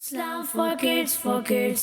Islam for kids, for kids.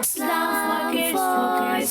Islam for kids, for kids.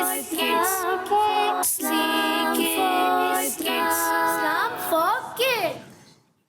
Islam for kids.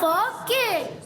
for kids।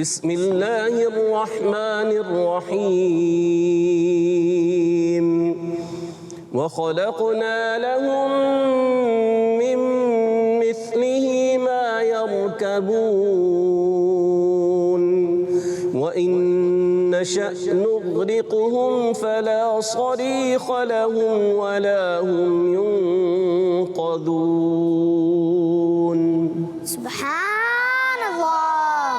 بسم اللہ الرحمن الرحیم وخلقنا لهم من مثله ما يركبون وإن نشأ نغرقهم فلا صريخ لهم ولا هم ينقذون سبحان اللہ،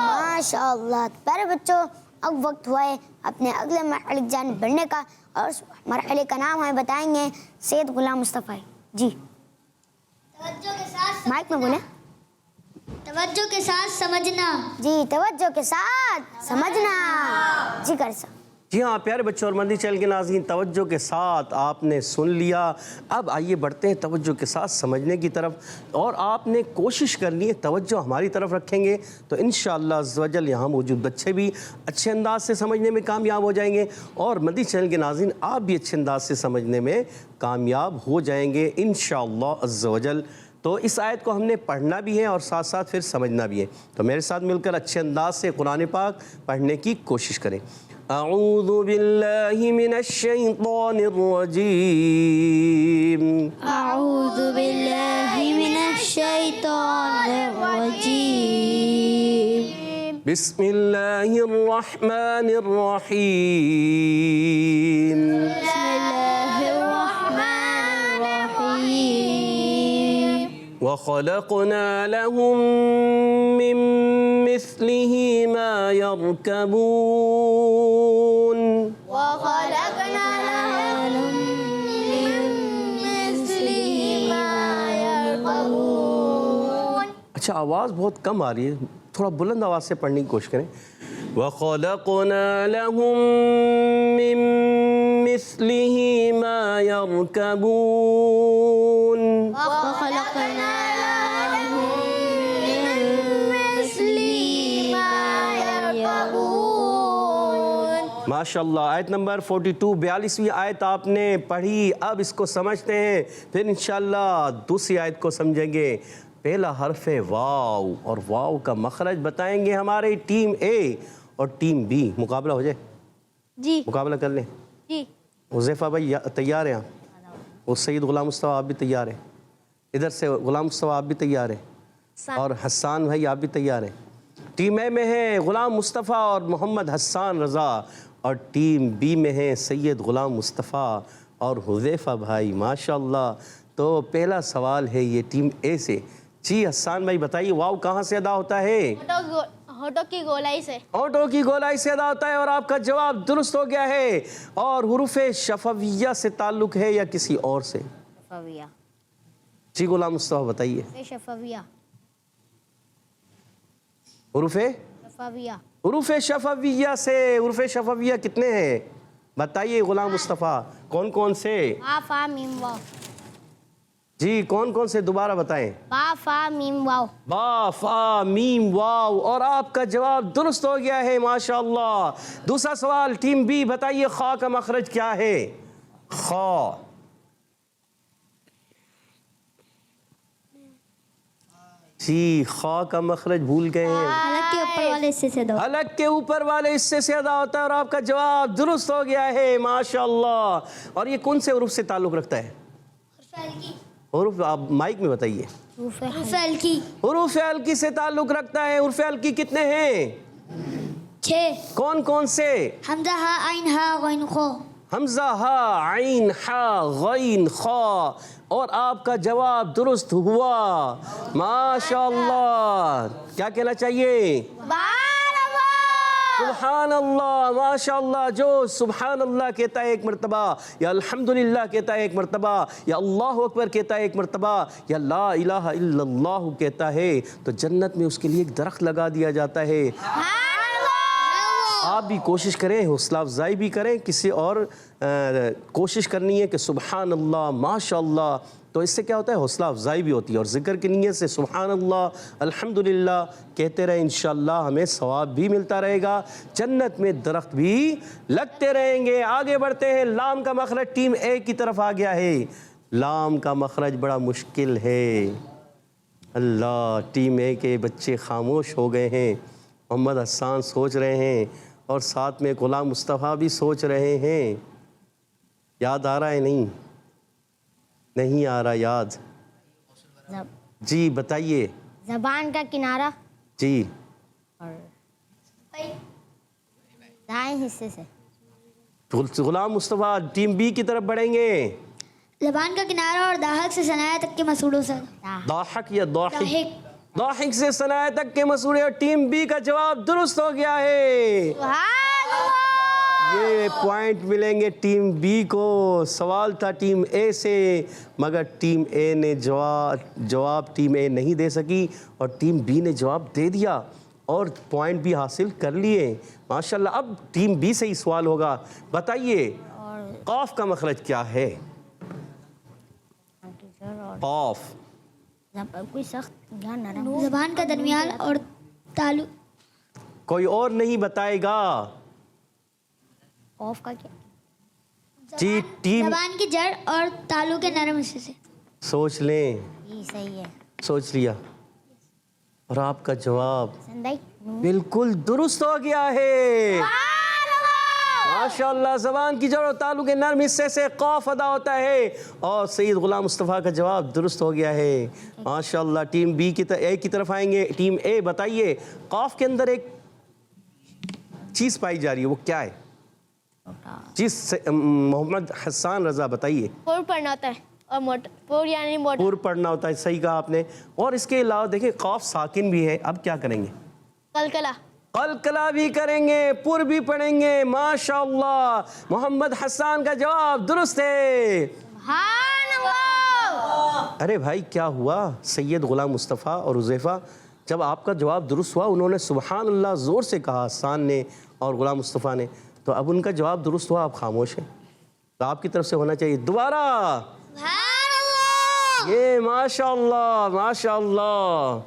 ماشاء اللہ۔ پیارے بچوں، اب وقت ہوا ہے اپنے اگلے مرحلے کی جانب بڑھنے کا، اور اس مرحلے کا نام ہمیں بتائیں گے سید غلام مصطفی جی۔ توجہ کے ساتھ مائک میں بولیں توجہ کے ساتھ سمجھنا۔ جی، توجہ کے ساتھ سمجھنا جی کر سا۔ جی ہاں پیارے بچوں اور مدنی چینل کے ناظرین، توجہ کے ساتھ آپ نے سن لیا۔ اب آئیے بڑھتے ہیں توجہ کے ساتھ سمجھنے کی طرف، اور آپ نے کوشش کرنی ہے توجہ ہماری طرف رکھیں گے تو انشاءاللہ عز و جل یہاں موجود بچے بھی اچھے انداز سے سمجھنے میں کامیاب ہو جائیں گے، اور مدنی چینل کے ناظرین آپ بھی اچھے انداز سے سمجھنے میں کامیاب ہو جائیں گے انشاءاللہ عز و جل۔ تو اس آیت کو ہم نے پڑھنا بھی ہے اور ساتھ ساتھ پھر سمجھنا بھی ہے، تو میرے ساتھ مل کر اچھے انداز سے قرآن پاک پڑھنے کی کوشش کریں۔ اعوذ باللہ من الشیطان الرجیم اعوذ باللہ من الشیطان الرجیم بسم اللہ الرحمن الرحیم بسم اللہ الرحمن الرحیم وخلقنا لهم من مثله ما يركبون وخلقنا لهم من مثله ما يركبون۔ اچھا آواز بہت کم آ رہی ہے، تھوڑا بلند آواز سے پڑھنے کی کوشش کریں۔ وَخَلَقْنَا لَهُم مِّن مِّثْلِهِ مَا يَرْكَبُونَ وخلقنا لهم من مثله ما يركبون۔ ماشاءاللہ۔ آیت نمبر 42 42ویں آیت آپ نے پڑھی، اب اس کو سمجھتے ہیں، پھر انشاءاللہ دوسری آیت کو سمجھیں گے۔ پہلا حرف ہے واو، اور واو کا مخرج بتائیں گے ہمارے ٹیم اے اور ٹیم بی۔ مقابلہ ہو جائے، جی مقابلہ کر لیں۔ جی حذیفہ بھائی تیار ہیں آپ؟ اور سید غلام مصطفیٰ آپ بھی تیار ہیں؟ ادھر سے غلام مصطفیٰ آپ بھی تیار ہیں؟ اور حسان بھائی آپ بھی تیار ہیں؟ ٹیم اے میں ہے غلام مصطفیٰ اور محمد حسان رضا، اور ٹیم بی میں ہے سید غلام مصطفیٰ اور حذیفہ بھائی۔ ماشاءاللہ۔ تو پہلا سوال ہے یہ ٹیم اے سے۔ جی حسان بھائی بتائیے، واو کہاں سے ادا ہوتا ہے؟ ہونٹوں کی گولائی سے۔ ہونٹوں کی گولائی سے ادا ہوتا ہے، اور آپ کا جواب درست ہو گیا ہے۔ اور حروف شفویہ سے تعلق ہے یا کسی اور سے؟ شفویہ۔ جی غلام مصطفیٰ بتائیے۔ شفویہ حروف شفویہ حروف شفویہ سے۔ حروف شفویہ کتنے ہیں بتائیے غلام مصطفیٰ، کون کون سے؟ با فا میم واو۔ جی کون کون سے دوبارہ بتائیں؟ با فا میم واو۔ با فا میم واو، اور آپ کا جواب درست ہو گیا ہے ماشاءاللہ۔ دوسرا سوال ٹیم بی، بتائیے خا کا مخرج کیا ہے؟ خا۔ جی خا کا مخرج بھول گئے ہیں؟ حلق کے اوپر والے حصے سے دو۔ حلق کے اوپر والے حصے سے ادا ہوتا ہے، اور آپ کا جواب درست ہو گیا ہے ماشاءاللہ۔ اور یہ کون سے حروف سے تعلق رکھتا ہے؟ حروف آپ مائک میں بتائیے۔ حروف ہلکی۔ حروف ہلکی سے تعلق رکھتا ہے۔ حروف ہلکی کتنے ہیں؟ 6۔ کون کون سے؟ حمزہ ہا عین ہا غین خو۔ حمزہ ہا عین ہا غین خا، اور آپ کا جواب درست ہوا ماشاءاللہ۔ کیا کہنا چاہیے؟ سبحان اللہ۔ ماشاءاللہ۔ جو سبحان اللہ کہتا ہے ایک مرتبہ، یا الحمدللہ کہتا ہے ایک مرتبہ، یا اللہ اکبر کہتا ہے ایک مرتبہ، یا لا الہ الا اللہ کہتا ہے، تو جنت میں اس کے لیے ایک درخت لگا دیا جاتا ہے۔ آپ بھی کوشش کریں، حوصلہ افزائی بھی کریں، کسی اور کوشش کرنی ہے کہ سبحان اللہ ماشاءاللہ، تو اس سے کیا ہوتا ہے؟ حوصلہ افزائی بھی ہوتی ہے، اور ذکر کی نیت سے سبحان اللہ الحمدللہ کہتے رہیں، انشاءاللہ ہمیں ثواب بھی ملتا رہے گا، جنت میں درخت بھی لگتے رہیں گے۔ آگے بڑھتے ہیں۔ لام کا مخرج ٹیم اے کی طرف آ گیا ہے۔ لام کا مخرج بڑا مشکل ہے۔ اللہ، ٹیم اے کے بچے خاموش ہو گئے ہیں، محمد حسان سوچ رہے ہیں اور ساتھ میں غلام مصطفیٰ بھی سوچ رہے ہیں. یاد آ رہا ہے؟ نہیں آ رہا یاد. جی بتائیے. زبان کا کنارہ جی اور دائیں حصے سے. غلام مصطفیٰ ٹیم بی کی طرف بڑھیں گے. زبان کا کنارہ اور داہک سے ثنایا تک کے مسوڑوں سے. ضاحک یا ضاحک؟ داہک. ضاحک سے ثنایا تک کے مسورے. اور ٹیم بی کا جواب درست ہو گیا ہے. سبحان اللہ. یہ پوائنٹ ملیں گے ٹیم بی کو. سوال تھا ٹیم اے سے مگر ٹیم اے نے جواب ٹیم اے نہیں دے سکی اور ٹیم بی نے جواب دے دیا اور پوائنٹ بھی حاصل کر لیے ماشاءاللہ. اب ٹیم بی سے ہی سوال ہوگا. بتائیے قاف کا مخرج کیا ہے؟ قاف. کوئی سخت دھیان نہ. زبان کا درمیان اور تالو. کوئی اور نہیں بتائے گا. قاف کا کیا؟ جی ٹیم زبان کی جڑ اور تالو کے نرم حصے سے. سوچ لیں. یہ صحیح ہے. سوچ لیا اور آپ کا جواب سندائی. بالکل درست ہو گیا ہے. ماشاءاللہ. زبان کی جڑ اور تالو کے نرم حصے سے قاف ادا ہوتا ہے اور سید غلام مصطفیٰ کا جواب درست ہو گیا ہے ماشاءاللہ. ٹیم بی اے کی طرف آئیں گے. ٹیم اے بتائیے قاف کے اندر ایک چیز پائی جا رہی ہے، وہ کیا ہے؟ چیز محمد حسان رضا بتائیے. پور پڑھنا ہوتا ہے اور موٹر. پور یعنی موٹر. پور پڑھنا ہوتا ہے. صحیح کہا آپ نے. اور اس کے علاوہ دیکھیں قاف ساکن بھی ہے. اب کیا کریں گے؟ کلکلا. قلقلہ بھی کریں گے، پر بھی پڑھیں گے. ماشاءاللہ محمد حسان کا جواب درست ہے. سبحان اللہ. ارے بھائی کیا ہوا؟ سید غلام مصطفیٰ اور حذیفہ جب آپ کا جواب درست ہوا انہوں نے سبحان اللہ زور سے کہا، حسان نے اور غلام مصطفیٰ نے. تو اب ان کا جواب درست ہوا، آپ خاموش ہیں. تو آپ کی طرف سے ہونا چاہیے دوبارہ. یہ ماشاءاللہ ماشاءاللہ.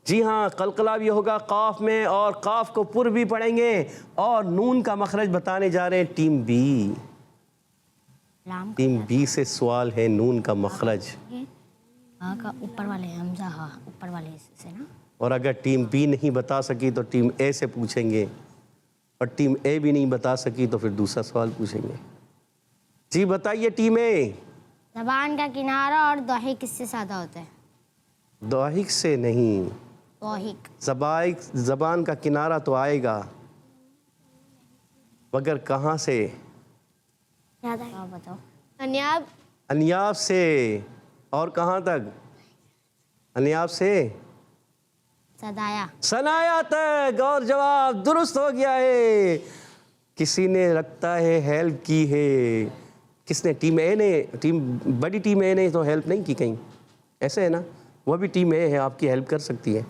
جی ہاں قلقلہ بھی ہوگا قاف میں اور قاف کو پر بھی پڑھیں گے اور نون کا مخرج بتانے جا رہے ہیں ٹیم بی. ٹیم بی سے سوال ہے نون کا مخرج. ہاں کا اوپر والے حمزہ. ہاں اوپر والے حصے سے نا. اور اگر ٹیم بی نہیں بتا سکی تو ٹیم اے سے پوچھیں گے اور ٹیم اے بھی نہیں بتا سکی تو پھر دوسرا سوال پوچھیں گے. جی بتائیے ٹیم اے. زبان کا کنارہ اور ضاحک کس سے زیادہ ہوتا ہے؟ ضاحک سے نہیں. ضاحک. زبان کا کنارہ تو آئے گا مگر کہاں سے؟ یاد ہے بتاؤ. انیاب. انیاب سے. اور کہاں تک؟ انیاب سے صدایا. ثنایا تک. اور جواب درست ہو گیا ہے. کسی نے لگتا ہے ہیلپ کی ہے. کس نے؟ ٹیم اے نے. بڑی ٹیم اے نے تو ہیلپ نہیں کی کہیں، ایسے ہے نا. وہ بھی ٹیم اے ہے، آپ کی ہیلپ کر سکتی ہے.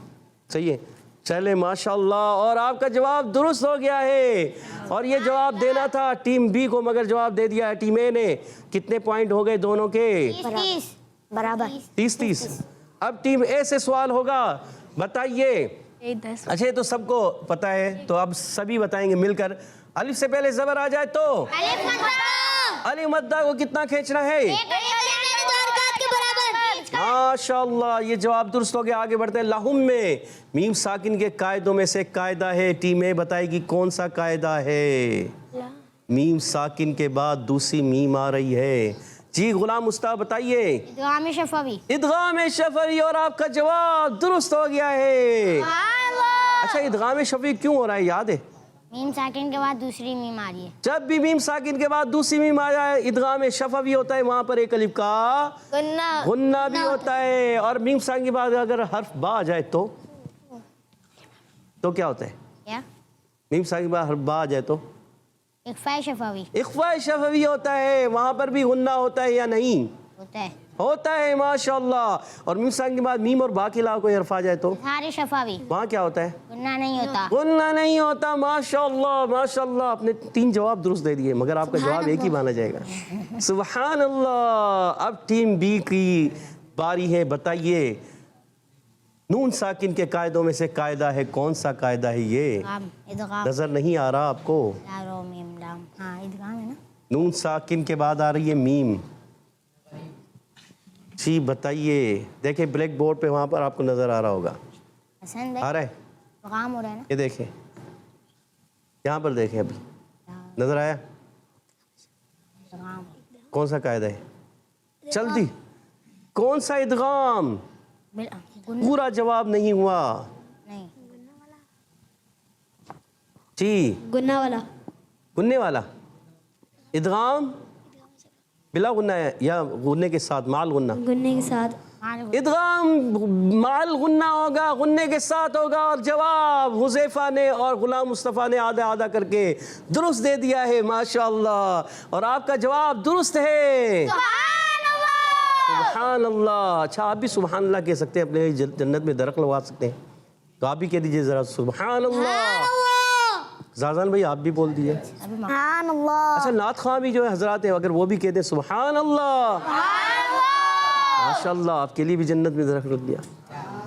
صحیح ہے. چلے ماشاءاللہ. اور آپ کا جواب درست ہو گیا ہے اور یہ جواب دینا تھا ٹیم بی کو مگر جواب دے دیا ہے ٹیم اے نے. کتنے پوائنٹ ہو گئے دونوں کے؟ 30 برابر. 30. اب ٹیم اے سے سوال ہوگا. بتائیے. اچھا یہ تو سب کو پتہ ہے تو اب سبھی بتائیں گے مل کر. الف سے پہلے زبر آ جائے تو الف مدہ کو کتنا کھینچنا ہے؟ ماشاءاللہ. یہ جواب درست ہو گیا. آگے بڑھتے ہیں. لہم میں میم ساکن کے قاعدوں میں سے قاعدہ ہے. ٹیم اے بتائے گی کون سا قاعدہ ہے؟ میم ساکن کے بعد دوسری میم آ رہی ہے. جی غلام مصطفیٰ بتائیے. ادغام شفوی. ادغام شفوی. اور آپ کا جواب درست ہو گیا ہے. اچھا ادغام شفوی کیوں ہو رہا ہے یاد ہے؟ میم ساکن کے بعد دوسری میم آ رہی ہے. جب بھی میم ساکن کے بعد دوسری میم آ جائے ادغام شفوی ہوتا ہے. وہاں پر ایک الف کا غنہ بھی ہوتا ہے. اور میم ساکن کے بعد اگر حرف با آ جائے تو کیا ہوتا ہے؟ کیا؟ میم ساکن کے بعد حرف با آ جائے تو اخفاء شفوی اخفاء شفوی ہوتا ہے. وہاں پر بھی غنہ ہوتا ہے یا نہیں؟ ہوتا ہے. ہوتا ہے ماشاءاللہ. اور میم ساکن کے بعد میم اور با کے علاوہ کوئی حرف آ جائے تو اظہار شفوی. وہاں کیا ہوتا ہے؟ غنہ نہیں ہوتا. غنہ نہیں ہوتا. ماشاءاللہ ماشاءاللہ. آپ نے 3 جواب درست دے دیے مگر آپ کا جواب ایک ہی مانا جائے گا. سبحان اللہ. اب ٹیم بی کی باری ہے. بتائیے نون ساکن کے قاعدوں میں سے قاعدہ ہے کون سا قاعدہ ہے یہ؟ ادغام. نظر نہیں آ رہا آپ کو؟ دارو میم لام. ہاں ادغام ہے نا. نون ساکن کے بعد آ رہی ہے میم. جی بتائیے. دیکھیں بلیک بورڈ پہ وہاں پر آپ کو نظر آ رہا ہوگا. حسن آ رہا ہے؟ ادغام ہو رہا ہے نا. یہ دیکھیں یہاں پر دیکھیں ابھی نظر آیا ادغام. کون سا قاعدہ ہے جلدی کون سا ادغام پورا جواب نہیں ہوا نہیں. جی گنہ والا. گننے والا ادغام بلا غنہ ہے یا غننے کے ساتھ مال غنہ گننے کے ساتھ. ادغام مال غنہ ہوگا غننے کے ساتھ ہوگا اور جواب حذیفہ نے اور غلام مصطفیٰ نے آدھا آدھا کر کے درست دے دیا ہے ماشاءاللہ اور آپ کا جواب درست ہے سبحان اللہ. اچھا آپ بھی سبحان اللہ کہہ سکتے ہیں اپنے جنت میں درخت لگوا سکتے ہیں تو آپ بھی کہہ دیجئے ذرا سبحان اللہ. زازان بھائی آپ بھی بول دیجئے سبحان اللہ. اچھا نعت خواہ بھی جو ہے حضرات ہیں اگر وہ بھی کہتے ہیں سبحان اللہ ماشاءاللہ آپ کے لیے بھی جنت میں درخت رکھ دیا.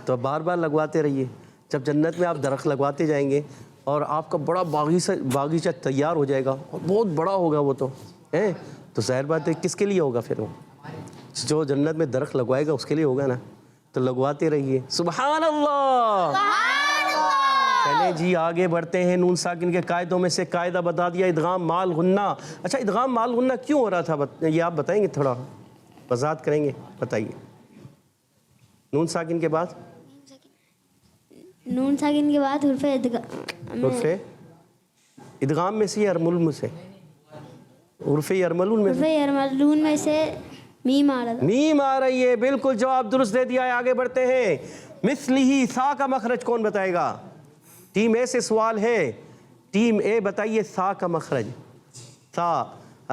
تو بار بار لگواتے رہیے جب جنت میں آپ درخت لگواتے جائیں گے اور آپ کا بڑا باغیچہ تیار ہو جائے گا اور بہت بڑا ہوگا وہ تو ہے تو ظاہر بات ہے کس کے لیے ہوگا پھر وہ جو جنت میں درخت لگوائے گا اس کے لیے ہوگا نا تو لگواتے رہیے سبحان اللہ. چلیں جی آگے بڑھتے ہیں. نون ساکن کے قاعدوں میں سے قاعدہ بتا دیا ادغام مال غنہ. اچھا ادغام مال غنہ کیوں ہو رہا تھا یہ آپ بتائیں گے تھوڑا وضاحت کریں گے بتائیے. نون ساکن کے بعد نون ساکن کے بعد حرف حرف ادغام میں سے یا ارمل میں سے حرف ارملون میں سے ارملون میں سے میم آ رہا تھا. میم آ رہی ہے بالکل جواب درست دے دیا ہے. آگے بڑھتے ہیں. مثلی سا کا مخرج کون بتائے گا؟ ٹیم اے سے سوال ہے. ٹیم اے بتائیے سا کا مخرج. سا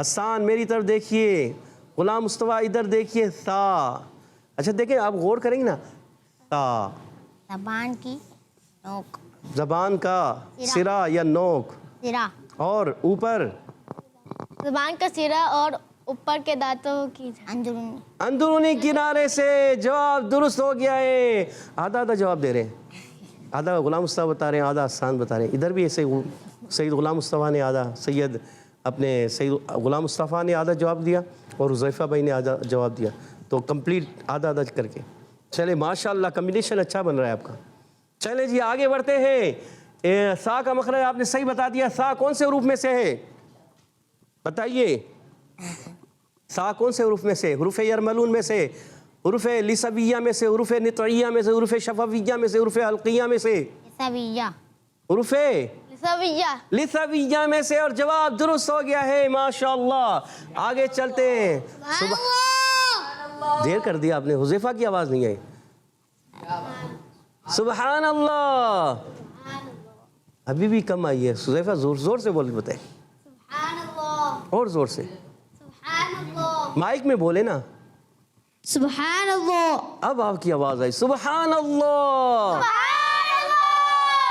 حسان میری طرف دیکھیے غلام مصطفیٰ ادھر دیکھیے سا. اچھا دیکھیں آپ غور کریں گے نا سا زبان کی نوک. زبان کا سرا یا نوک سرا. اور اوپر زبان کا سرا اور اوپر کے دانتوں کی اندرونی. اندرونی کنارے سے. جواب درست ہو گیا ہے. آدھا آدھا جواب دے رہے ہیں. آدھا غلام مصطفیٰ بتا رہے ہیں آدھا حسان بتا رہے ہیں. ادھر بھی ایسے سید غلام مصطفیٰ نے آدھا سید غلام مصطفیٰ نے آدھا جواب دیا اور حذیفہ بھائی نے آدھا جواب دیا تو کمپلیٹ آدھا آدھا کر کے. چلے ماشاءاللہ کمبینیشن اچھا بن رہا ہے آپ کا. چلے جی آگے بڑھتے ہیں. سا کا مخرج آپ نے صحیح بتا دیا. سا کون سے حروف میں سے ہے بتائیے؟ سا کون سے حروف میں سے؟ حروف یرملون میں سے، حروف لسویہ میں سے، حروف نطعیہ میں سے، حروف شفویہ میں سے، حروف حلقیہ میں سے، سویہ. حروف لسویہ. لسویہ میں سے. اور جواب درست ہو گیا ہے ماشاءاللہ. آگے چلتے ہیں. دیر کر دیا آپ نے. حذیفہ کی آواز نہیں آئی. سبحان اللہ. ابھی بھی کم آئی ہے. حذیفہ زور زور سے بول بتائیں اور زور سے مائک میں بولے نا. سبحان اللہ. اب آپ کی آواز آئی. سبحان اللہ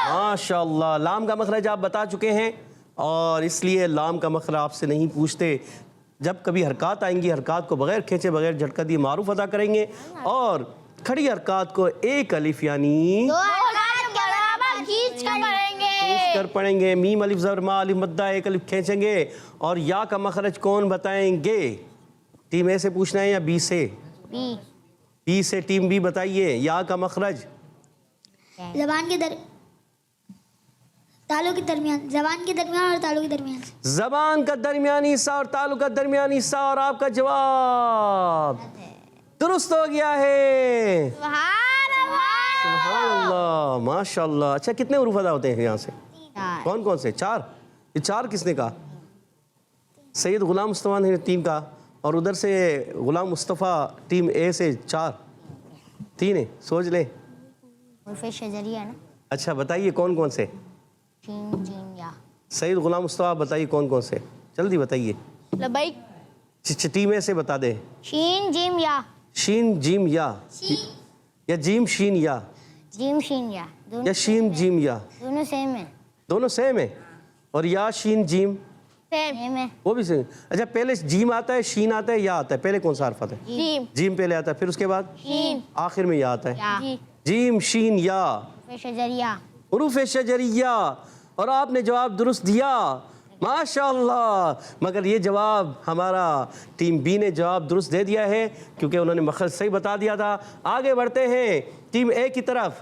ماشاءاللہ. لام کا مخرج آپ بتا چکے ہیں اور اس لیے لام کا مخرج آپ سے نہیں پوچھتے. جب کبھی حرکات آئیں گی حرکات کو بغیر کھینچے بغیر جھٹکا دیے معروف ادا کریں گے اور کھڑی حرکات کو ایک الف یعنی کھینچ کر پڑھیں گے. کھینچ کر پڑھیں گے. میم الف زبر ما الف مدہ ایک الف کھینچیں گے. اور یا کا مخرج کون بتائیں گے؟ ٹیم اے سے پوچھنا ہے یا بی سے؟ بی سے. ٹیم بی بتائیے یا کا مخرج. زبان کے تالوں کے درمیان. زبان کے درمیان اور تالوں کے درمیان. زبان کا درمیانی حصہ اور تالو کا درمیانی حصہ. اور آپ کا جواب درست ہو گیا ہے. سبحان اللہ ماشاءاللہ. اچھا کتنے حروف ادا ہوتے ہیں یہاں سے؟ کون کون سے؟ 4. یہ 4 کس نے کہا؟ سید غلام مصطفیٰ نے 3 کہا اور ادھر سے غلام مصطفیٰ ٹیم اے سے 4. 3 ہے. سوچ لیں. حروف شجریہ نا. اچھا بتائیے کون کون سے؟ شین جیم یا. سید غلام مصطفیٰ بتائیے کون کون سے. جلدی بتائیے. لبیک. ٹیم اے سے بتا دیں. شین جیم یا. شین جیم یا یا جیم شین یا جیم شین یا. یا شین جیم یا دونوں سیم ہیں. دونوں سیم ہے. اور یا شین جیم سیم ہے. وہ بھی سیم. اچھا پہلے جیم آتا ہے شین آتا ہے یا آتا ہے؟ پہلے کون سا حرف آتا ہے؟ جیم. جیم پہلے آتا ہے پھر اس کے بعد شین. آخر میں یا آتا ہے. یا. جی. جیم شین یا حروف شجریہ. حروف شجریہ. اور آپ نے جواب درست دیا ماشاءاللہ. مگر یہ جواب ہمارا ٹیم بی نے جواب درست دے دیا ہے کیونکہ انہوں نے مخرج صحیح بتا دیا تھا. آگے بڑھتے ہیں ٹیم اے کی طرف.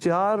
4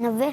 90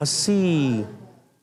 80।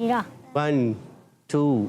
1 2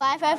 5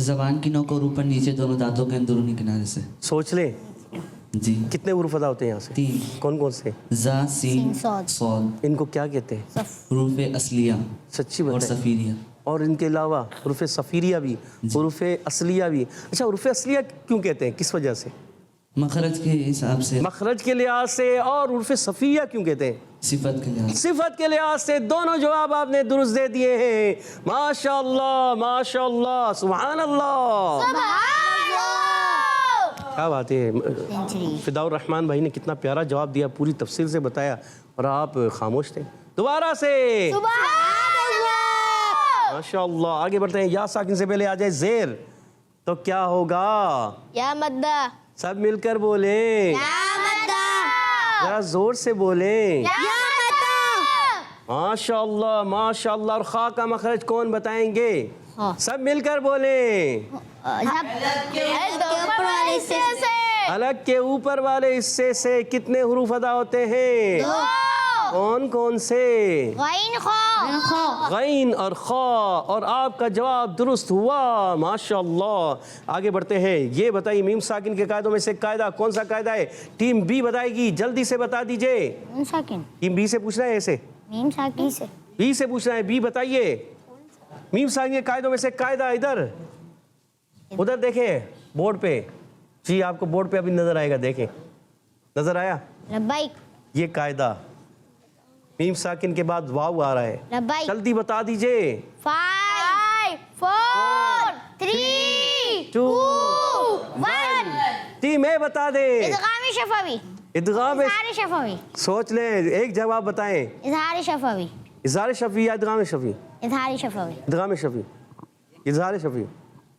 زبان کی نوک اور اوپر نیچے دونوں دانتوں کے اندرونی کنارے سے. سوچ لیں جی. کتنے حروف ادا ہوتے ہیں یہاں سے؟ 3. کون کون سے؟ زا سین صاد. ان کو کیا کہتے ہیں؟ حروف اصلیہ سچی اور بات ہے. صفیریہ. اور ان کے علاوہ حروف صفیریہ بھی، حروف اصلیہ بھی. اچھا حروف اصلیہ کیوں کہتے ہیں، کس وجہ سے؟ مخرج کے حساب سے، مخرج کے لحاظ سے. اور حروف صفیہ کیوں کہتے ہیں؟ صفت کے لحاظ سے. صفت کے لحاظ سے. دونوں جواب آپ نے درست دے دیے ہیں. ماشاء اللہ ماشاء اللہ سبحان اللہ. کیا بات ہے. فداء الرحمان بھائی نے کتنا پیارا جواب دیا، پوری تفصیل سے بتایا، اور آپ خاموش تھے. دوبارہ سے ماشاء اللہ. آگے بڑھتے ہیں. یا ساکن سے پہلے آ جائے زیر تو کیا ہوگا؟ یا مدہ. سب مل کر بولیں، ذرا زور سے بولیں. ماشاء اللہ ماشاء اللہ. اور خا کا مخرج کون بتائیں گے؟ سب مل کر بولیں. الگ کے اوپر والے حصے سے کتنے حروف ادا ہوتے ہیں؟ کون کون سے؟ غین اور خا. اور آپ کا جواب درست ہوا ماشاء اللہ. آگے بڑھتے ہیں. یہ بتائیے میم ساکن کے قاعدوں میں سے قاعدہ کون سا قاعدہ ہے؟ ٹیم بی بتائے گی، جلدی سے بتا دیجئے. ٹیم بی سے پوچھنا ہے. ایسے بی سے پوچھنا ہے. بی بتائیے میم ساکن کے قاعدوں میں سے قاعدہ. ادھر دیکھیں بورڈ پہ. جی آپ کو بورڈ پہ ابھی نظر آئے گا. دیکھیں نظر آیا؟ یہ قاعدہ میم ساکن کے بعد واو آ رہا ہے. جلدی بتا دیجئے. 5 4 3 2 1. ٹیم اے بتا دے. ادغام شفوی. ادغام اظہار شفوی. سوچ لیں، ایک جواب بتائیں. اظہار شفوی. اظہار شفیع یا ادغام شفیع؟ اظہار شفوی. ادغام شفیع. اظہار شفیع.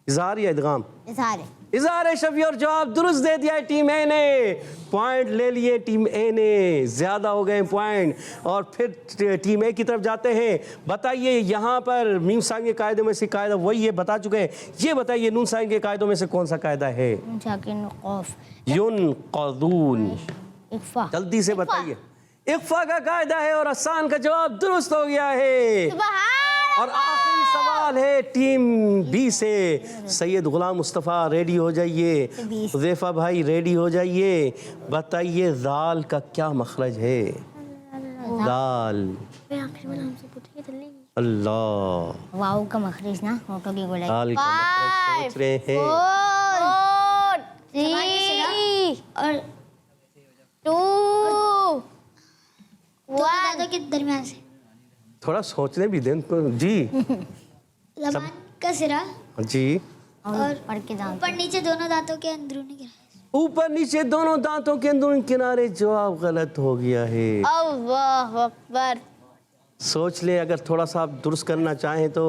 اظہار یا ادغام؟ اظہار. اظہار شفیع. اور جواب درست دے دیا ہے ٹیم اے نے. پوائنٹ لے لیے ٹیم اے نے. زیادہ ہو گئے پوائنٹ. اور پھر ٹیم اے کی طرف جاتے ہیں. بتائیے یہاں پر میم ساکن کے قاعدوں میں سے قاعدہ وہی ہے، بتا چکے ہیں. یہ بتائیے نون ساکن کے قاعدوں میں سے کون سا قاعدہ ہے؟ ینقضون. جلدی سے بتائیے. اخفا کا قاعدہ ہے. اور آسان کا جواب درست ہو گیا ہے. اور آخری سوال ہے ٹیم بی سے. سید غلام مصطفیٰ ریڈی ہو جائیے. حذیفہ بھائی ریڈی ہو جائیے. بتائیے ذال کا کیا مخرج ہے؟ ذال. اللہ. واو کا مخرج نا ہوٹو کی گولائی. ذال کا مخرج سوچ رہے ہیں. 4 3 2 1 کے درمیان سے تھوڑا سوچنے بھی دیں. جی زبان کا سرا جی. اور پڑھ کے جاؤ. اوپر نیچے دونوں دانتوں کے اندرونی کنارے. اوپر نیچے دونوں دانتوں کے اندرونی کنارے. جواب غلط ہو گیا ہے. اللہ اکبر. سوچ لیں اگر تھوڑا سا آپ درست کرنا چاہیں تو.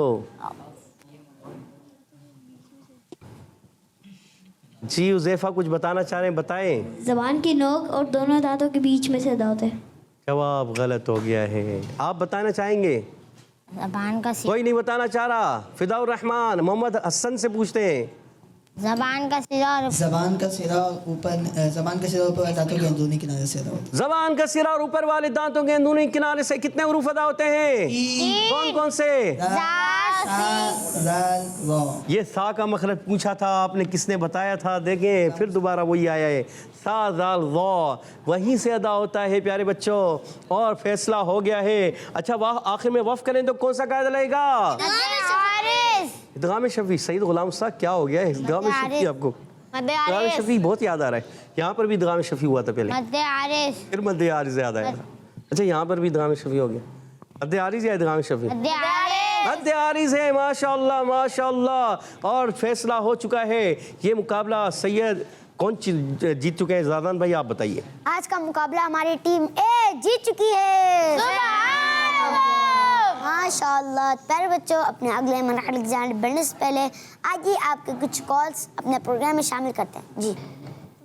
جی حذیفہ کچھ بتانا چاہ رہے ہیں، بتائیں. زبان کی نوک اور دونوں دانتوں کے بیچ میں سے ادا ہوتے ہیں. جواب غلط ہو گیا ہے. آپ بتانا چاہیں گے؟ زبان کا سرا. کوئی نہیں بتانا چاہ رہا. فداء الرحمان محمد حسن سے پوچھتے ہیں. زبان کا سرا. زبان کا سرا اوپر دانتوں کے اندرونی کنارے سے ادا ہوتا ہے. زبان کا سرا اور اوپر والے دانتوں کے اندرونی کنارے سے کتنے حروف ادا ہوتے ہیں؟ کون کون سے؟ زال واو. یہ سا کا مخرج پوچھا تھا آپ نے، کس نے بتایا تھا؟ دیکھیں پھر دوبارہ وہی آیا ہے. سا زال وا وہیں سے ادا ہوتا ہے پیارے بچوں. اور فیصلہ ہو گیا ہے. اچھا آخر میں وقف کریں تو کون سا قاعدہ لگے گا؟ ادغام شفیع. سید غلام صاحب کیا ہو گیا ہے ادغام شفیع آپ کو؟ ادغام شفیع بہت یاد آ رہا ہے. یہاں پر بھی ادغام شفیع ہوا تھا پہلے، مد عارض. پھر مد عارض یاد آیا. اچھا یہاں پر بھی ادغام شفیع ہو گیا. مد عارض یا ادغام شفیع؟ مد عارض. مد عارض ہے. ماشاء اللہ ماشاء اللہ. اور فیصلہ ہو چکا ہے. یہ مقابلہ سید کون جیت چکے ہیں؟ زادان بھائی آپ بتائیے. آج کا مقابلہ ہماری ٹیم اے جیت چکی ہے. ماشاء اللہ. پیارے بچوں اپنے اگلے مرحلے کی جانب بڑھنے سے پہلے آئیے آپ کے کچھ کالز اپنے پروگرام میں شامل کرتے ہیں. جی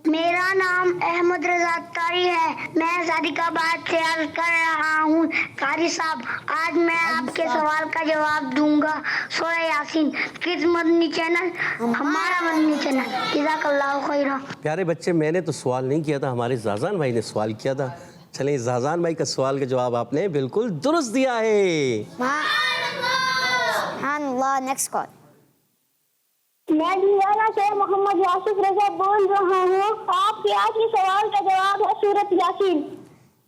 میرا نام احمد رضا تاری ہے. میں صادق آباد سے عرض کر رہا ہوں. قاری صاحب آج میں آپ کے سوال کا جواب دوں گا. سورہ یاسین کس مدنی چینل؟ ہمارا مدنی چینل. جزاک اللہ خیرا. پیارے بچے میں نے تو سوال نہیں کیا تھا، ہمارے زازان بھائی نے سوال کیا تھا. چلیں زازان بھائی کا سوال کا جواب آپ نے بالکل درست دیا ہے. سبحان اللہ. Next call. میں دیوانہ سے محمد یاسف رضا بول رہا ہوں. آپ کے آج کے سوال کا جواب ہے سورۃ یاسین.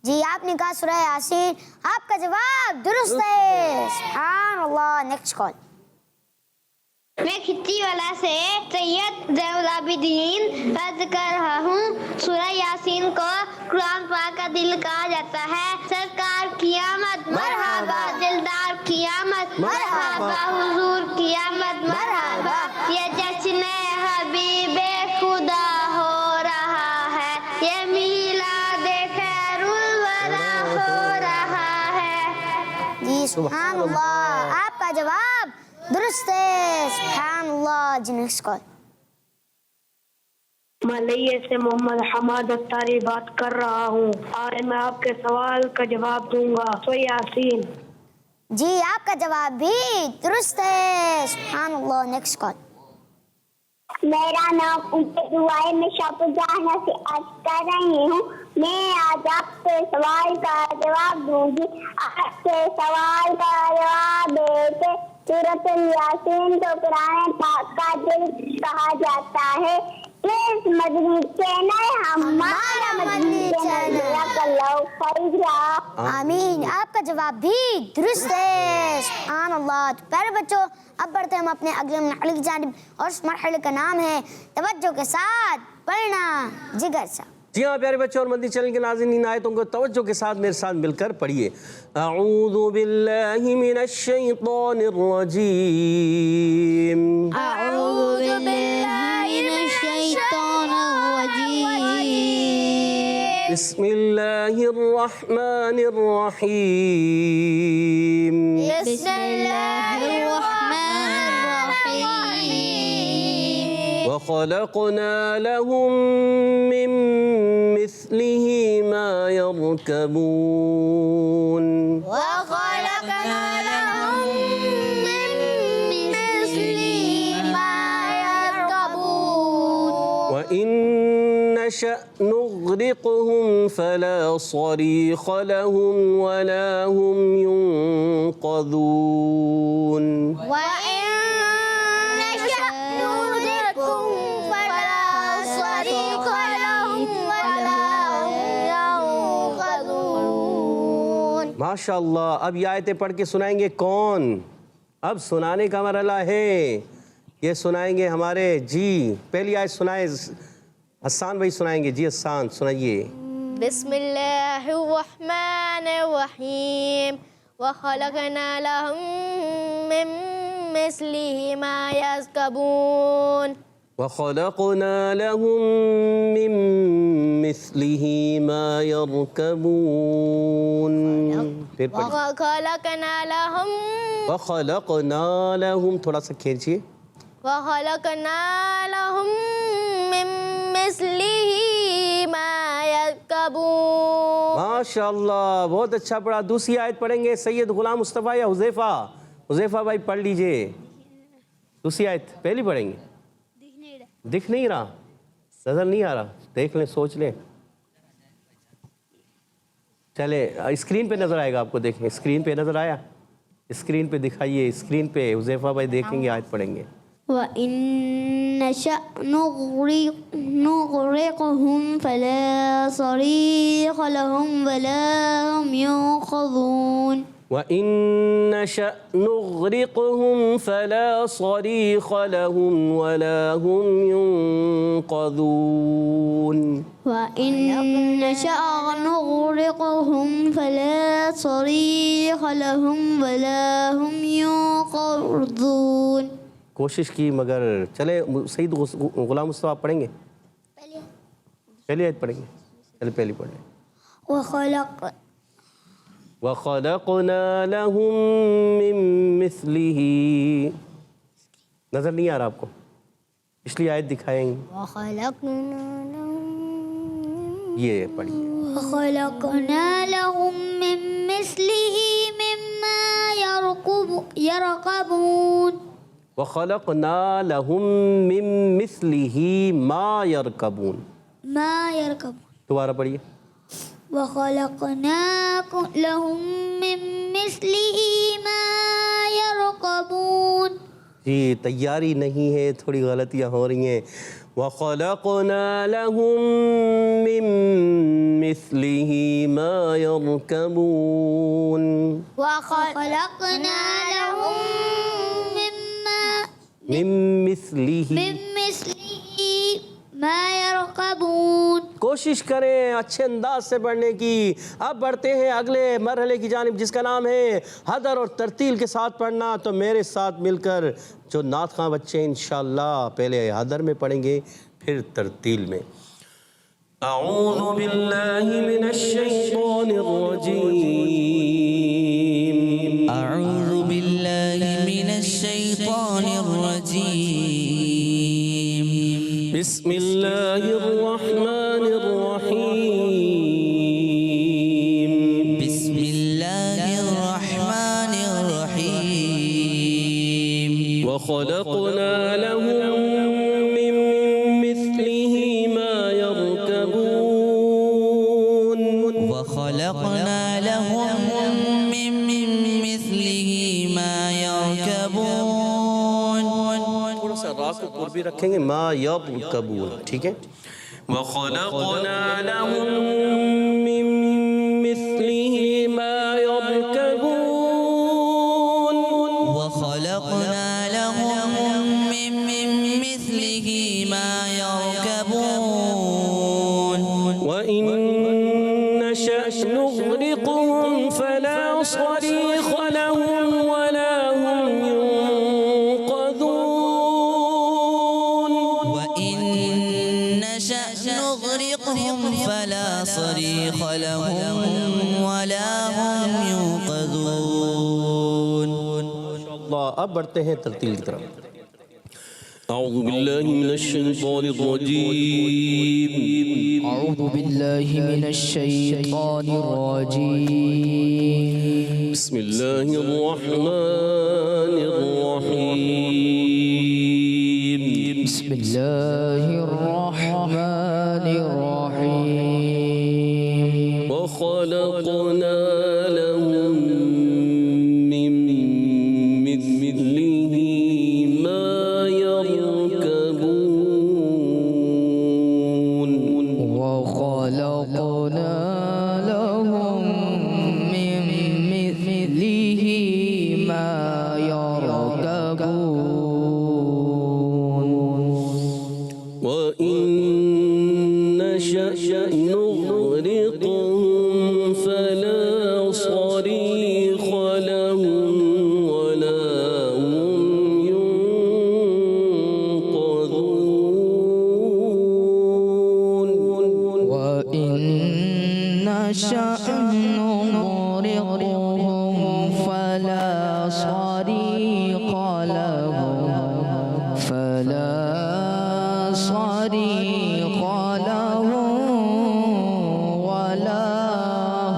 جی آپ نے کہا سورہ یاسین. آپ کا جواب درست ہے. سبحان اللہ. Next call. میں کھچی والا سے سید زین العابدین عرض کر رہا ہوں. سورہ یاسین کو قرآن پاک کا دل کہا جاتا ہے. سرکار قیامت مرحبا, دلدار قیامت مرحبا, حضور قیامت مرحبا. یہ جشن حبیب خدا ہو رہا ہے, یہ میلاد خیر الورا ہو رہا ہے. جی سبحان اللہ. آپ کا جواب درست ہے. سبحان اللہ. جی نیکسٹ کال. ملیے سے محمد حماد اختاری بات کر رہا ہوں. آج میں آپ کے سوال کا جواب دوں گا. سورہ یاسین. جی آپ کا جواب بھی درست ہے. سبحان اللہ. Next call. میرا نام دعائے میں شاپجانا سے عرض کر رہی ہوں. میں آج آپ کے سوال کا جواب دوں گی. آپ کے سوال کا جواب ہے کہ سورۃ یاسین کو قرآن پاک کا دل کہا جاتا ہے. اس مدنی چینل ہمارا مدنی چینل آمین. آپ کا جواب بھی درست ہے. سبحان اللہ. تو پیارے بچوں اب بڑھتے ہم اپنے اگلے مرحلے کی جانب اور اس مرحلے کا نام ہے توجہ کے ساتھ پڑھنا. جگر صاحب. جی ہاں پیارے بچوں اور مدنی چینل کے ناظرین آیتوں کو توجہ کے ساتھ میرے ساتھ مل کر پڑھیے. اعوذ باللہ من الشیطان الرجیم. اعوذ باللہ من الشیطان الرجیم. بسم اللہ الرحمن الرحیم. بسم اللہ الرحمن الرحیم. وخلقنا لهم من مثله ما يركبون. وخلقنا لهم من مثله ما يركبون. وإن نشأ نغرقهم فلا صريخ لهم ولا هم ينقذون. وإن نشأ نغرقهم فلا صريخ لهم ولا هم ينقذون. ماشاء اللہ. اب یہ آیتیں پڑھ کے سنائیں گے کون؟ اب سنانے کا مرحلہ ہے. یہ سنائیں گے ہمارے جی پہلی آیت سنائیں حسان بھائی سنائیں گے. جی حسان سنائیے. بسم اللہ الرحمن الرحیم. وخلقنا لهم من مثله ما يركبون. وخلقنا لهم من مثله ما يركبون. پھر پڑھیے. وخلقنا لهم وخلقنا لهم تھوڑا سا کھینچیے. وخلقنا لهم من مثله ما يركبون. ماشاء اللہ بہت اچھا پڑھا. دوسری آیت پڑھیں گے سید غلام مصطفیٰ یا حذیفہ. حذیفہ بھائی پڑھ لیجئے. دوسری آیت پہلی پڑھیں گے. دکھ نہیں رہا, نظر نہیں آ رہا. دیکھ لیں, سوچ لیں. چلے اسکرین پہ نظر آئے گا آپ کو. دیکھیں اسکرین پہ نظر آیا. اسکرین پہ دکھائیے. اسکرین پہ حذیفہ بھائی دیکھیں گے, آیت پڑھیں گے. وَإِن نَشَأْ نُغْرِقْهُمْ فَلَا صَرِيخَ لَهُمْ وَلَا هُمْ يُنقَذُونَ. وَإِن نَشَأْ نُغْرِقْهُمْ فَلَا صَرِيخَ لَهُمْ وَلَا هُمْ يُنقَذُونَ. وَإِن نَشَأْ نُغْرِقْهُمْ فَلَا صَرِيخَ لَهُمْ وَلَا هُمْ يُنقَذُونَ. کوشش کی مگر چلے. سید غلام مصطفیٰ آپ پڑھیں گے. پہلی آیت پڑھیں گے. چلے پہلی پڑھ لیں. وَخَلَقْنَا لَهُم مِّن مِّثْلِهِ. نظر نہیں آ رہا آپ کو, پچھلی آیت دکھائیں گے. یہ پڑھیے. وَخَلَقْنَا لَهُم مِّن مِّثْلِهِ مِمَّا يَرْكَبُونَ. وَخَلَقْنَا لَهُم مِّن مِّثْلِهِ مَا يَرْكَبُونَ. دوبارہ پڑھیے. وَخَلَقْنَا لَهُم مِّن مِّثْلِهِ مَا يَرْكَبُونَ. جی تیاری نہیں ہے، تھوڑی غلطیاں ہو رہی ہیں. وَخَلَقْنَا لَهُم مِّن مِّثْلِهِ مَا يَرْكَبُونَ. وَخَلَقْنَا لَهُم مِّن مِّثْلِهِ مَا يَرْكَبُونَ. کوشش کریں اچھے انداز سے پڑھنے کی. اب بڑھتے ہیں اگلے مرحلے کی جانب جس کا نام ہے حدر اور ترتیل کے ساتھ پڑھنا. تو میرے ساتھ مل کر جو نعت خواں بچے انشاءاللہ پہلے حدر میں پڑھیں گے پھر ترتیل میں. اعوذ باللہ من الشیطان الرجیم. أعوذ بالله من الشيطان الرجيم. بسم اللہ الرحمن الرحیم. بسم الله الرحمن الرحيم. وخلقنا لهم من مثله ما يركبون. وخلقنا لهم من مثله ما يركبون. تھوڑا سا را کو قربی رکھیں گے. ما يركبون. ٹھیک ہے. وخلقنا لهم من مثله ما يركبون. وخلقنا لهم من مثله ما يركبون. وإن نشأ نغرقهم فلا صريخ لهم ولا هم ينقذون. وإن نشأ نغرقهم فلا صريخ لهم ولا هم ينقذون. اللہ اب بڑھتے ہیں ترتیل کی طرف. اعوذ باللہ من الشیطان الرجیم. أعوذ بالله من الشيطان الرجيم. بسم اللہ الرحمن الرحیم. بسم الله الرحمن الرحيم. وخلقنا لهم من مثله ما يركبون. وخلقنا لهم من مثله ما يركبون. وإن نشأ نغرقهم فلا صريخ لهم ولا هم ينقذون. وإن نشأ نغرقهم فلا صريخ لهم ولا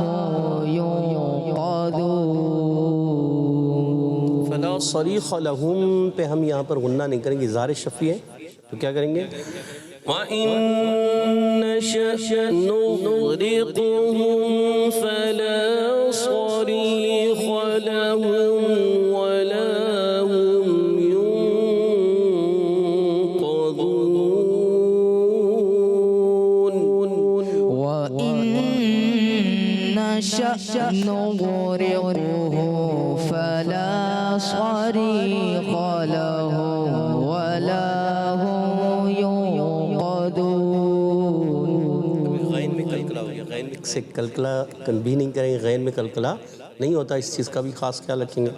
هم ينقذون. فلا صریخ لهم پہ ہم یہاں پر غنہ نہیں کریں گے، اظہار شفی ہے تو کیا کریں گے؟ وَإِن نَشَأْ نُغْرِقْهُمْ فَلَا صَرِيخَ لَهُمْ وَلَا هُمْ يُنقَذُونَ. وإن نشأ نغرقهم فلا صريخ لهم ولا هم ينقذون. غین میں کلکلا ہو گیا. غین سے کلکلا بھی نہیں کریں گے. غین میں کلکلا نہیں ہوتا. اس چیز کا بھی خاص خیال رکھیں گے.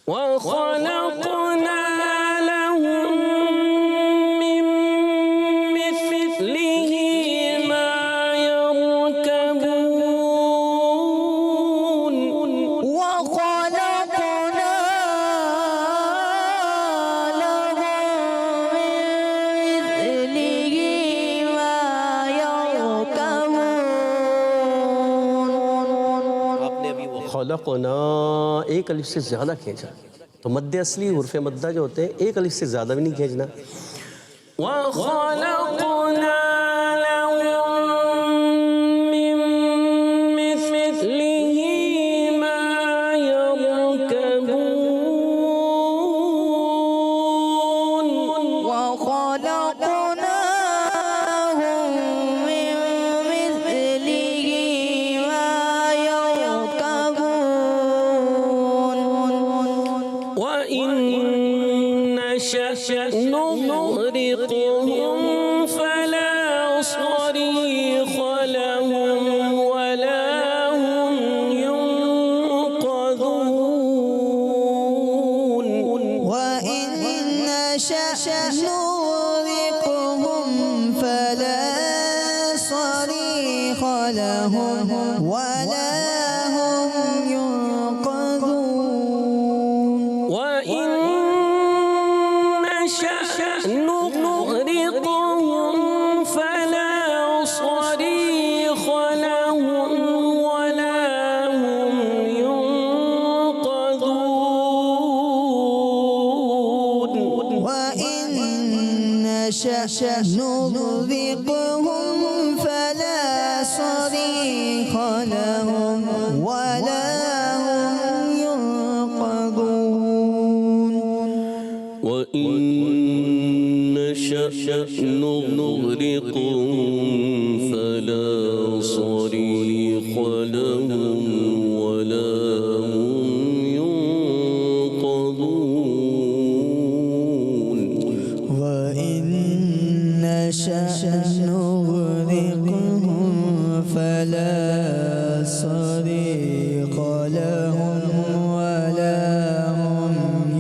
وَخَلَقْنَا لَهُم مِّن مِّثْلِهِ مَا يَرْكَبُونَ. وخلقنا لهم من مثله ما يركبون. آپ نے ابھی خلقنا ایک الف سے زیادہ کھینچا تو مد اصلی حرف مدہ جو ہوتے ہیں ایک الف سے زیادہ بھی نہیں کھینچنا. وَخَلَقْنَا لَهُم مِّن مِّثْلِهِ مَا يَرْكَبُونَ. لهم ولا هم ينقذون وإن نشأ نغرقهم فلا صريخ لهم ولا هم ينقذون وإن نشأ نغرقهم فلا صريخ لهم ولا هم ينقذون وإن نشأ نغرقهم فلا صريخ لهم ولا هم ينقذون وإن نشأ نغرقهم فلا صريخ لهم ولا هم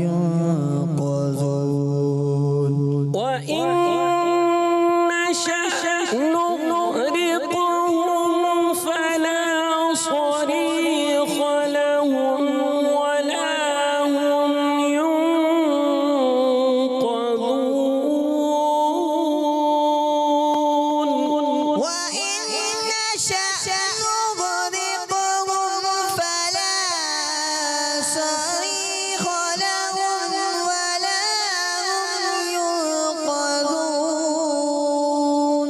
ينقذون وإن نشأ نغرقهم فلا صريخ لهم ولا هم ينقذون وإن نشأ نغرقهم فلا صريخ لهم ولا هم ينقذون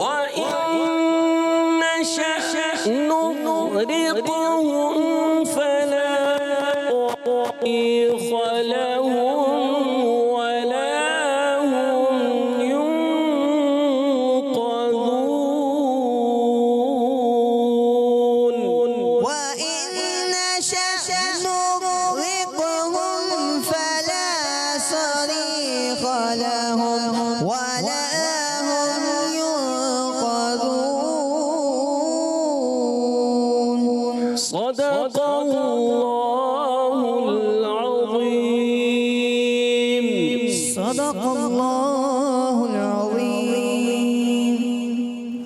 وَإِن نَّشَأْ نُغْرِقْهُمْ فَلَا صَرِيخَ لَهُمْ وَلَا هُمْ ينقذون وإن نشأ نغرقهم فلا صريخ لهم ولا هم ينقذون صدق الله العظيم صدق الله العظيم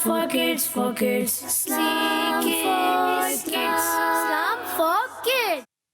For kids, Islam for kids.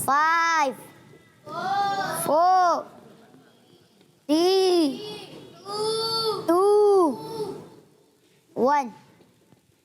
5 4 3 2 1।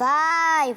5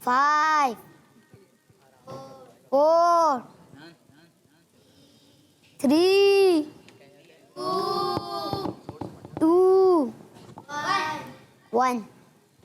5 4 3 2 1।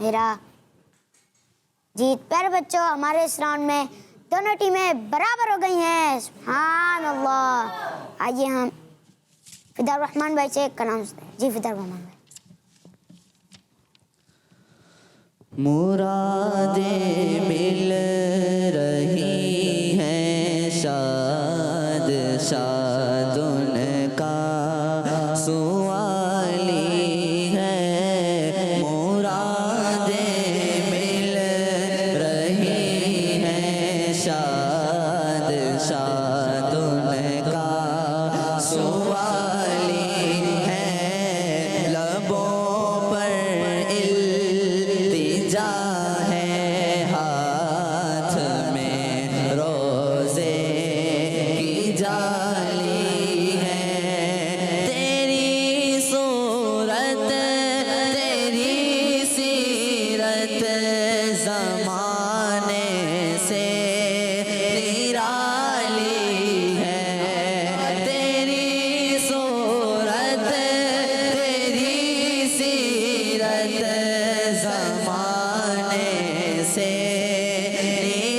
میرا جیت. پیارے بچوں ہمارے اس راؤنڈ میں دونوں ٹیمیں برابر ہو گئی ہیں. سبحان اللہ. آئیے ہم فدا الرحمن بھائی سے کلام سنتے ہیں. جی فدا الرحمن بھائی. مرادیں مل رہی ہیں شاد شاد ان کا سوالی ہے. مرادیں مل رہی ہیں شاد شاد ان کا سوالی ہے. لبوں پر التجا ہے ہاتھ میں روزے کی جالی ہے. تیری صورت تیری سیرت زمانے سے نرالی ہے. تیری صورت تیری سیرت زمانے سے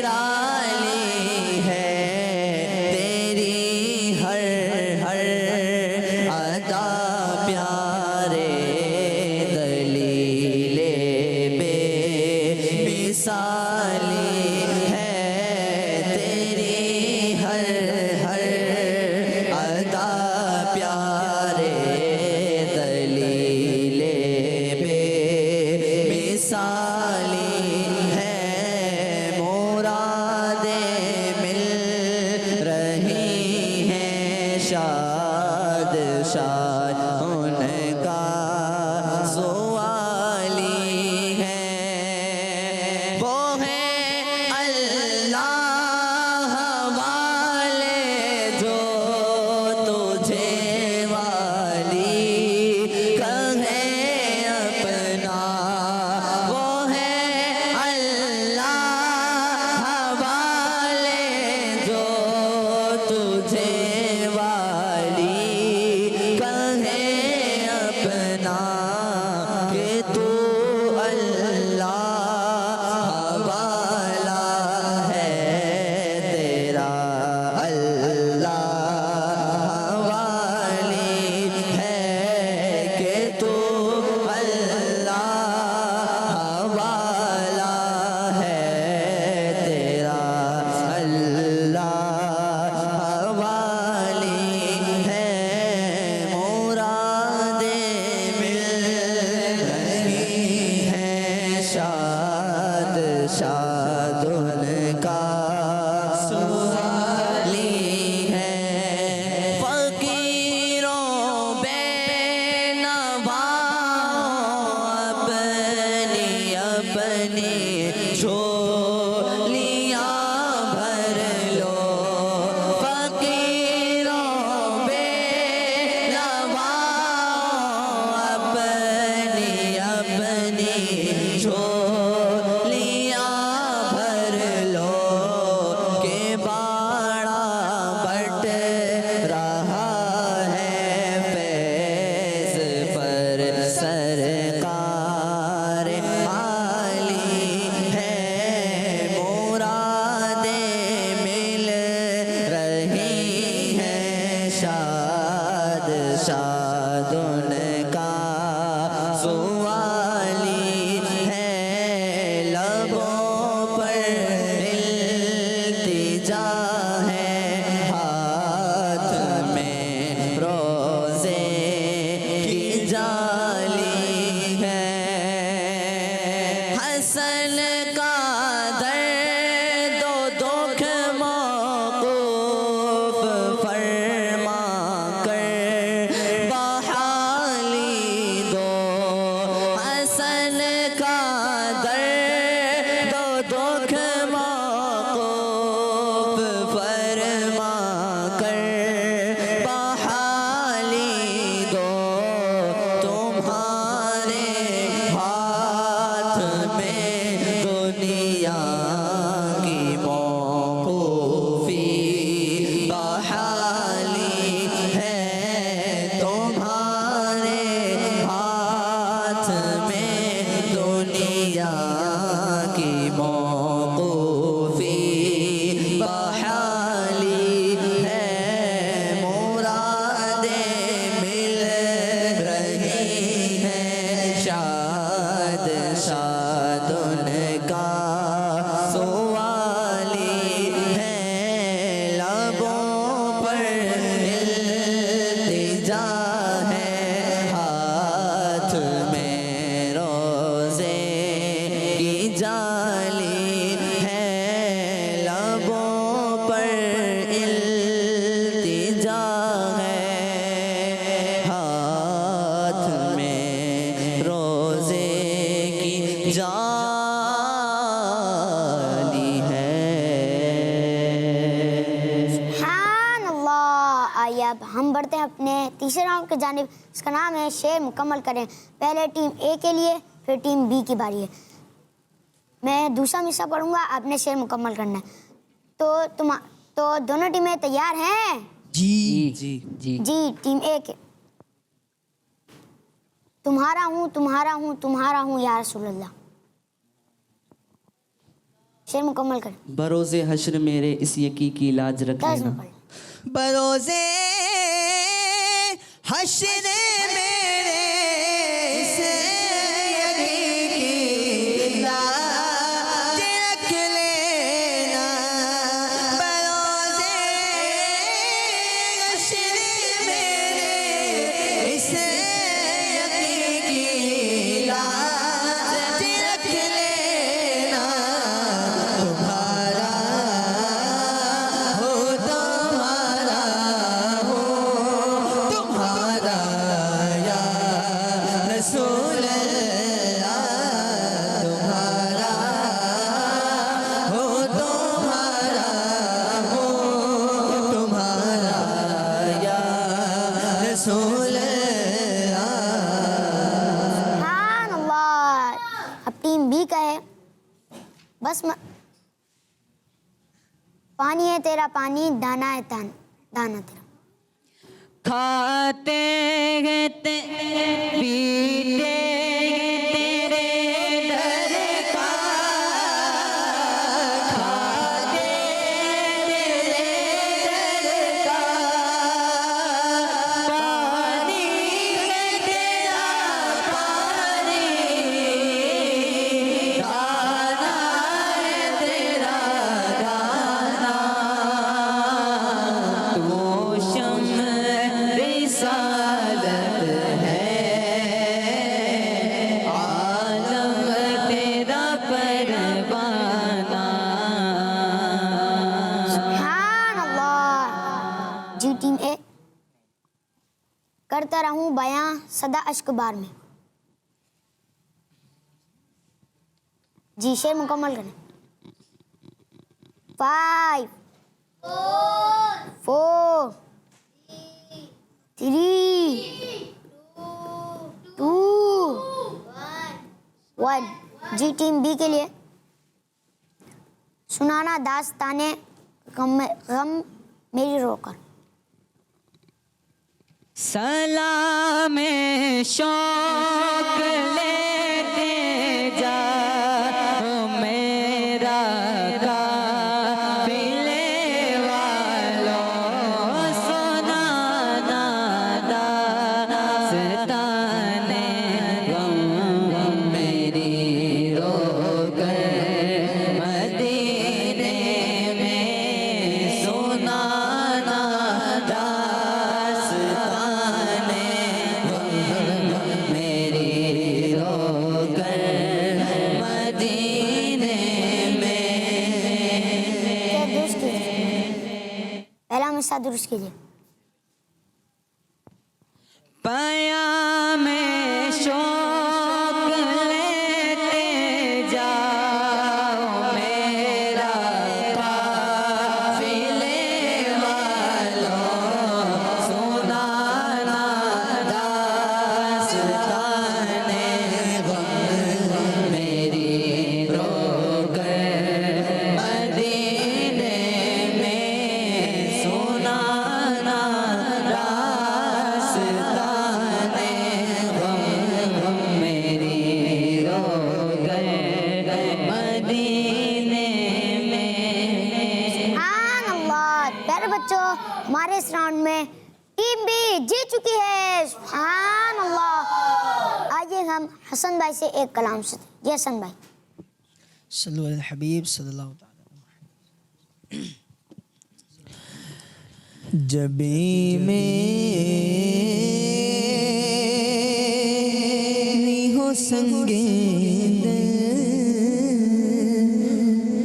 نرالی ہے. تیری ہر ہر ادا پیارے دلیل بے مثالی ہے. تیری ہر ہر ادا پیارے دلیل بے مثالی ہے. مرادیں مل رہی ہیں شاد شاد ان کا سوالی ہے. وہ ہے اللہ والے جو تجھے والی کہے اپنا. وہ ہے اللہ والے جو تجھے والی کہے پر التجا ہے ہاتھ میں روزے کی جالی ہے سبحان اللہ. آئیے اب ہم بڑھتے ہیں اپنے تیسرے راؤنڈ کی جانب. اس کا نام ہے شعر مکمل کریں. پہلے ٹیم اے کے لیے پھر ٹیم بی کی باری ہے. میں دوسرا مصرع پڑھوں گا, آپ نے شعر مکمل کرنا ہے. تو دونوں ٹیمیں تیار ہیں؟ جی جی جی جی ٹیم اے کے. تمہارا ہوں تمہارا ہوں تمہارا ہوں یا رسول اللہ. شعر مکمل کریں. بروز حشر میرے اس یقین کی لاج رکھ دس لینا. میں پڑھ. بروز حشر میرے اس یقین کی لاج رکھ لینا. بروز حشر میرے اس یقین کی لاج رکھ لینا. تمہارا ہو تمہارا ہو تمہارا یا رسول اللہ. تمہارا ہو تمہارا ہو تمہارا یا رسول اللہ. سبحان اللہ. اب ٹیم بی کا ہے. بس پانی ہے تیرا پانی, دانا ہے دانا تیرا. کھاتے ہیں پیتے ہیں تیرے در کا. کھاتے تیرے در کا. پانی ہے تیرا پانی, دانا ہے تیرا دانا. تو شمع رسالت ہے, عالم تیرا پروانہ. سبحان اللہ. جی ٹیم اے. کرتا رہوں بیاں صدا اشک بار میں. جی شعر مکمل کریں. 5 4 3 2 1. جی ٹیم بی کے لیے. سنانا داستانے غم میری رو کر. سلام شوق لیتے جا میرا قافلے والوں. سنانا داستانے غم میری رو کر مدینے میں. سنانا داستانے غم میری رو کر مدینے میں. درست کیجیے. پہلا مصرع درست کیجیے. پیام شوق لیتے جاؤ میرا قافلے والوں. سنانا داستانے غم میری رو کر مدینے میں. سنانا داستانے غم میری رو کر مدینے میں. سبحان اللہ. پیارے بچوں, ہمارے اس راؤنڈ میں ٹیم بی جیت چکی ہے. سبحان اللہ. آئیے ہم حسن بھائی سے ایک کلام سنتے ہیں. جی حسن بھائی. صلو علی الحبیب صلی اللہ تعالی. جبیں میری ہو سنگے دل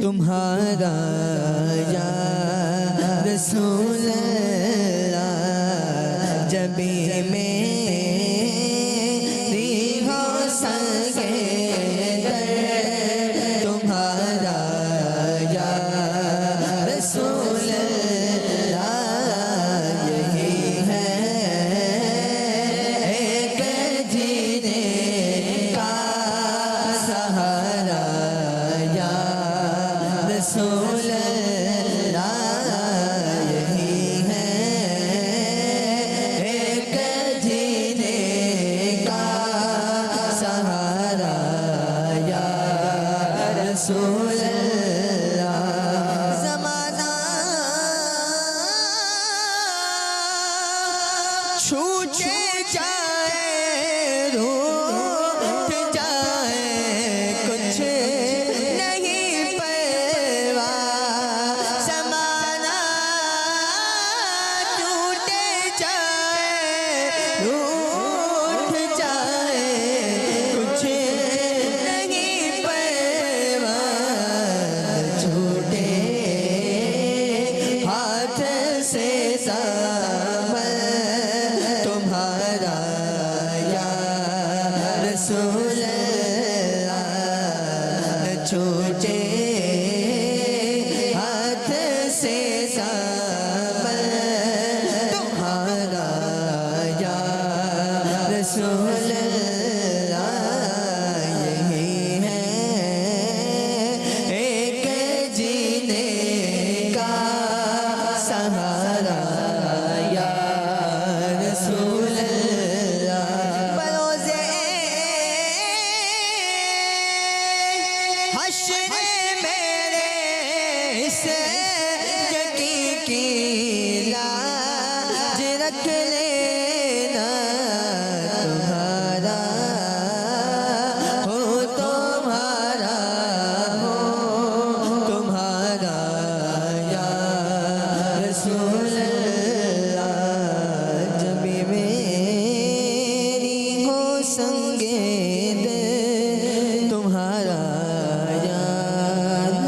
تمہارا یا چھوٹے جائے روٹ جائے کچھ نہیں پرواہ زمانہ ٹوٹے جائے روٹ جائے کچھ نہیں پرواہ چھوٹے ہاتھ سے دامن تمہارا یا رسول اللہ چھوٹے ہاتھ سے دامن تمہارا یا رسول اللہ یہی ہے ایک جینے کا سہارا یا رسول اللہ بروز حشر میرے اس یقین کی لاج رکھ لینا تمہارا ہو تمہارا ہو تمہارا یا رسول اللہ جب بھی میری ہو سنگے دل تمہارا یا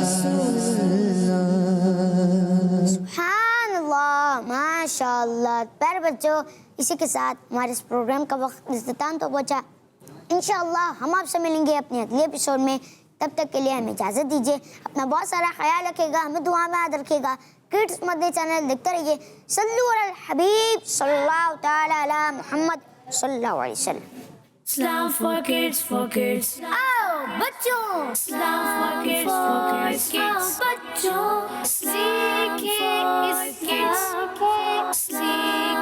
رسول اللہ سبحان اللہ ماشاء اللہ. پیارے بچوں اسی کے ساتھ ہمارے اس پروگرام کا وقت اختتام تو پہنچا. انشاءاللہ ہم آپ سے ملیں گے اپنے اگلے ایپیسوڈ میں. تب تک کے لیے ہمیں اجازت دیجیے. اپنا بہت سارا خیال رکھے گا, ہمیں دعا میں یاد رکھے گا. کڈس مدنی چینل دیکھتے رہیے. صلو علی الحبیب صلی اللہ تعالی علی محمد صلی اللہ علیہ وسلم. Islam for kids, for kids. آؤ بچوں Islam for kids, for kids, kids. بچوں Islam for kids, kids.